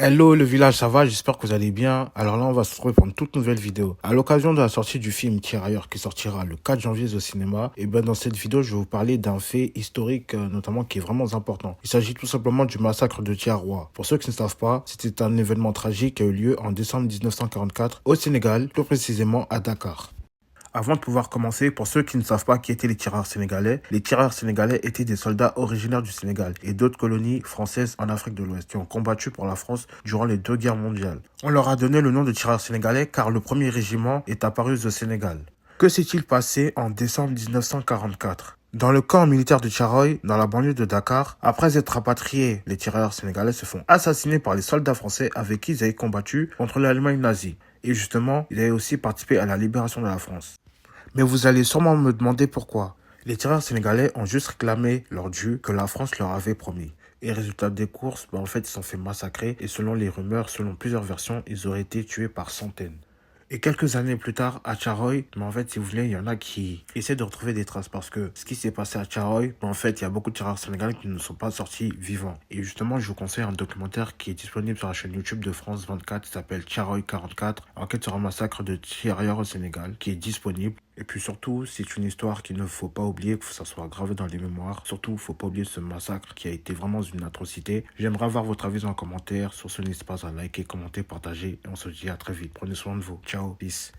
Hello le village, ça va? J'espère que vous allez bien. Alors là, on va se retrouver pour une toute nouvelle vidéo. À l'occasion de la sortie du film Tirailleurs qui sortira le 4 janvier au cinéma, et ben dans cette vidéo, je vais vous parler d'un fait historique notamment qui est vraiment important. Il s'agit tout simplement du massacre de Thiaroye. Pour ceux qui ne savent pas, c'était un événement tragique qui a eu lieu en décembre 1944 au Sénégal, plus précisément à Dakar. Avant de pouvoir commencer, pour ceux qui ne savent pas qui étaient les tireurs sénégalais étaient des soldats originaires du Sénégal et d'autres colonies françaises en Afrique de l'Ouest qui ont combattu pour la France durant les deux guerres mondiales. On leur a donné le nom de tireurs sénégalais car le premier régiment est apparu au Sénégal. Que s'est-il passé en décembre 1944? Dans le camp militaire de Thiaroye, dans la banlieue de Dakar, après être rapatriés, les tireurs sénégalais se font assassiner par les soldats français avec qui ils avaient combattu contre l'Allemagne nazie. Et justement, ils avaient aussi participé à la libération de la France. Mais vous allez sûrement me demander pourquoi. Les tireurs sénégalais ont juste réclamé leur dû que la France leur avait promis. Et résultat des courses, en fait, ils se sont fait massacrer et selon les rumeurs, selon plusieurs versions, ils auraient été tués par centaines. Et quelques années plus tard, à Thiaroye, mais en fait, si vous voulez, il y en a qui essaient de retrouver des traces parce que ce qui s'est passé à Thiaroye, en fait, il y a beaucoup de tireurs sénégalais qui ne sont pas sortis vivants. Et justement, je vous conseille un documentaire qui est disponible sur la chaîne YouTube de France 24 qui s'appelle Thiaroye 44, enquête sur un massacre de tirailleurs au Sénégal, qui est disponible. Et puis surtout, c'est une histoire qu'il ne faut pas oublier, que ça soit gravé dans les mémoires. Surtout, il ne faut pas oublier ce massacre qui a été vraiment une atrocité. J'aimerais avoir votre avis en commentaire. Sur ce, n'hésitez pas à liker, commenter, partager. Et on se dit à très vite. Prenez soin de vous. Ciao, peace.